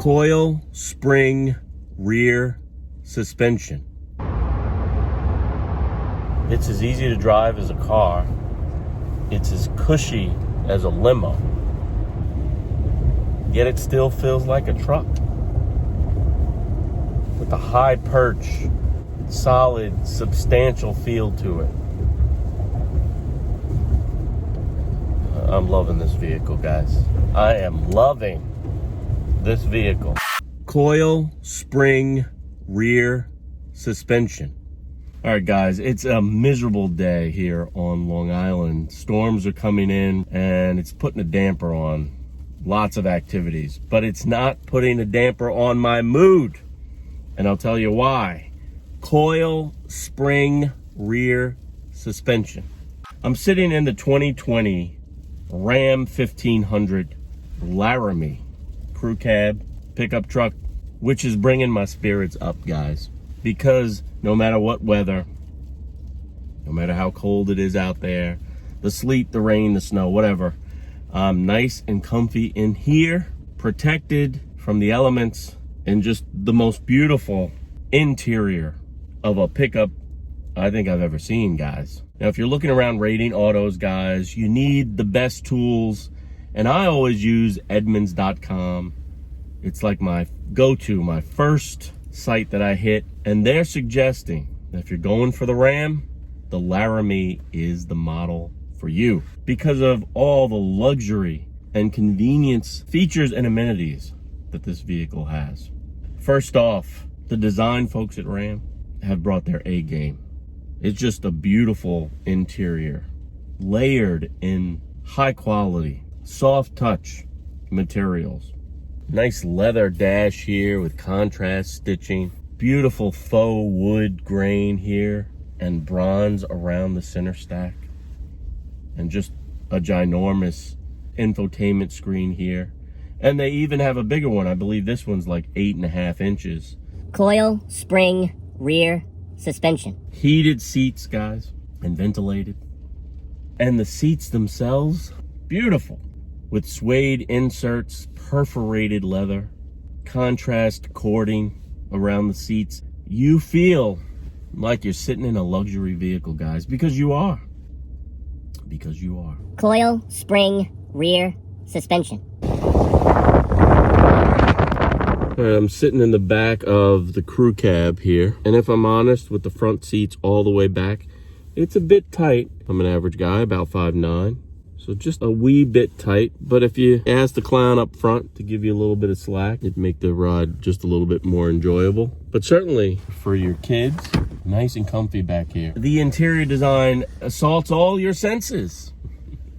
Coil spring rear suspension. It's as easy to drive as a car. It's as cushy as a limo. Yet it still feels like a truck. With a high perch, solid, substantial feel to it. I'm loving this vehicle, guys. I am loving this vehicle. Coil spring rear suspension. All right, guys, it's a miserable day here on Long Island. Storms are coming in and it's putting a damper on lots of activities, but it's not putting a damper on my mood. And I'll tell you why. Coil spring rear suspension. I'm sitting in the 2020 Ram 1500 Laramie crew cab pickup truck, which is bringing my spirits up, guys, because no matter what weather, no matter how cold it is out there, the sleet, the rain, the snow, whatever, I'm nice and comfy in here, protected from the elements, and just the most beautiful interior of a pickup I think I've ever seen, guys. Now, if you're looking around rating autos, guys, you need the best tools, and I always use Edmunds.com. It's like my go-to, my first site that I hit, and they're suggesting that if you're going for the Ram, the Laramie is the model for you because of all the luxury and convenience features and amenities that this vehicle has. First off, the design folks at Ram have brought their A game. It's just a beautiful interior, layered in high quality, soft touch materials. Nice leather dash here with contrast stitching. Beautiful faux wood grain here and bronze around the center stack. And just a ginormous infotainment screen here. And they even have a bigger one. I believe this one's like 8.5 inches. Coil spring rear suspension. Heated seats, guys, and ventilated. And the seats themselves, beautiful. With suede inserts, perforated leather, contrast cording around the seats. You feel like you're sitting in a luxury vehicle, guys, because you are. Because you are. Coil spring rear suspension. I'm sitting in the back of the crew cab here, and if I'm honest, with the front seats all the way back, it's a bit tight. I'm an average guy, about 5'9", so just a wee bit tight. But if you ask the clown up front to give you a little bit of slack, it'd make the ride just a little bit more enjoyable. But certainly for your kids, nice and comfy back here. The interior design assaults all your senses.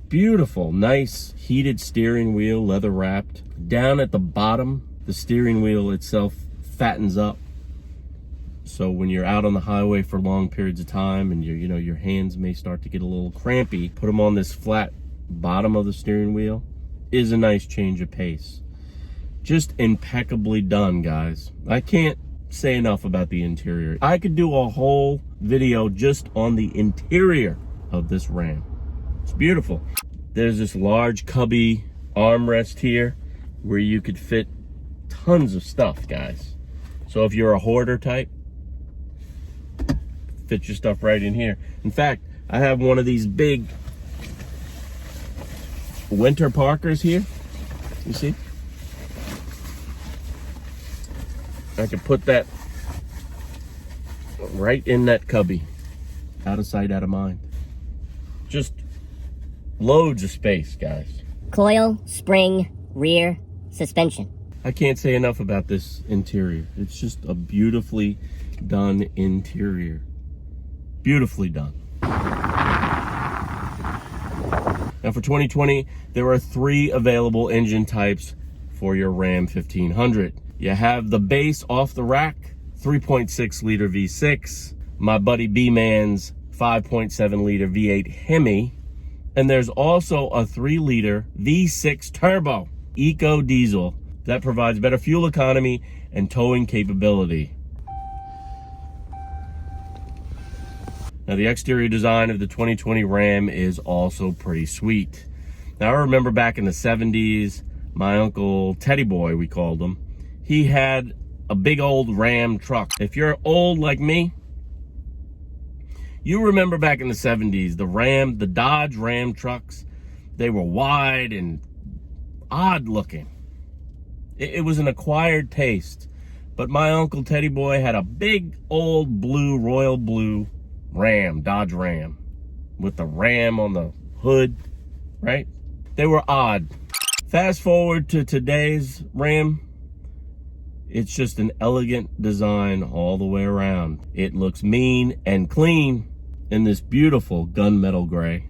Beautiful, nice heated steering wheel, leather wrapped. Down at the bottom, the steering wheel itself fattens up. So when you're out on the highway for long periods of time and your hands may start to get a little crampy, put them on this flat bottom of the steering wheel is a nice change of pace. Just impeccably done, guys. I can't say enough about the interior. I could do a whole video just on the interior of this Ram. It's beautiful. There's this large cubby armrest here where you could fit tons of stuff, guys. So if you're a hoarder type, fit your stuff right in here. In fact, I have one of these big winter parkers here. You see? I can put that right in that cubby. Out of sight, out of mind. Just loads of space, guys. Coil spring rear suspension. I can't say enough about this interior. It's just a beautifully done interior. Beautifully done. Now for 2020, there are 3 available engine types for your Ram 1500. You have the base off the rack, 3.6 liter V6, my buddy B-Man's 5.7 liter V8 Hemi, and there's also a 3 liter V6 turbo eco diesel that provides better fuel economy and towing capability. Now, the exterior design of the 2020 Ram is also pretty sweet. Now, I remember back in the 70s, my uncle Teddy Boy, we called him, he had a big old Ram truck. If you're old like me, you remember back in the 70s, the Dodge Ram trucks, they were wide and odd looking. It was an acquired taste. But my Uncle Teddy Boy had a big old blue, royal blue Ram, Dodge Ram, with the Ram on the hood, right? They were odd. Fast forward to today's Ram, it's just an elegant design all the way around. It looks mean and clean in this beautiful gunmetal gray.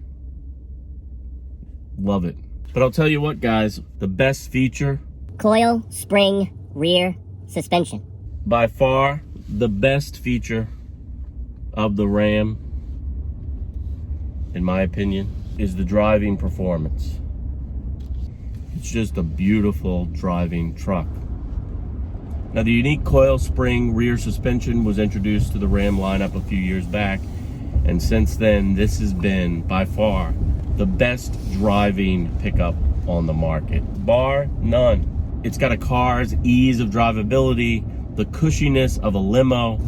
Love it. But I'll tell you what, guys, the best feature, Coil, spring, rear, suspension. by far the best feature of the Ram, in my opinion, is the driving performance. It's just a beautiful driving truck. Now, the unique coil spring rear suspension was introduced to the Ram lineup a few years back, and since then, this has been by far the best driving pickup on the market, bar none. It's got a car's ease of drivability, the cushiness of a limo,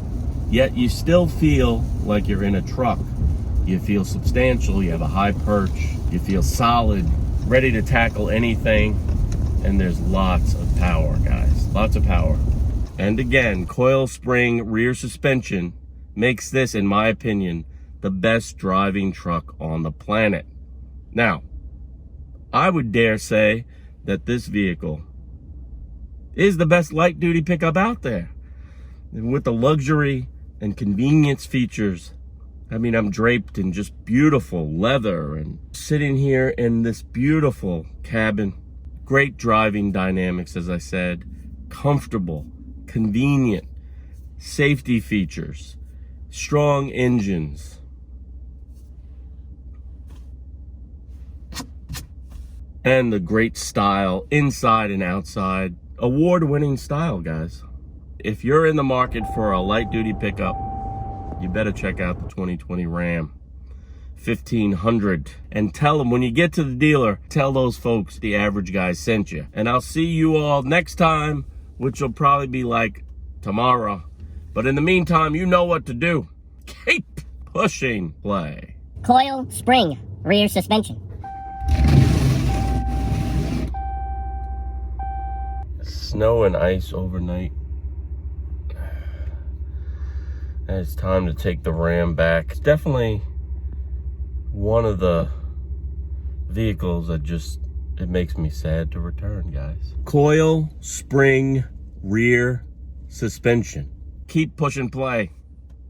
yet you still feel like you're in a truck. You feel substantial, you have a high perch, you feel solid, ready to tackle anything, and there's lots of power, guys, lots of power. And again, coil spring rear suspension makes this, in my opinion, the best driving truck on the planet. Now, I would dare say that this vehicle is the best light duty pickup out there. And with the luxury and convenience features, I mean, I'm draped in just beautiful leather and sitting here in this beautiful cabin. Great driving dynamics, as I said, comfortable, convenient, safety features, strong engines. And the great style inside and outside. Award-winning style, guys. If you're in the market for a light-duty pickup, you better check out the 2020 Ram 1500. And tell them when you get to the dealer, tell those folks the average guy sent you. And I'll see you all next time, which will probably be like tomorrow. But in the meantime, you know what to do. Keep pushing play. Coil, spring, rear suspension. Snow and ice overnight. And it's time to take the Ram back. It's definitely one of the vehicles that just, it makes me sad to return, guys. Coil, spring, rear, suspension. Keep pushing play.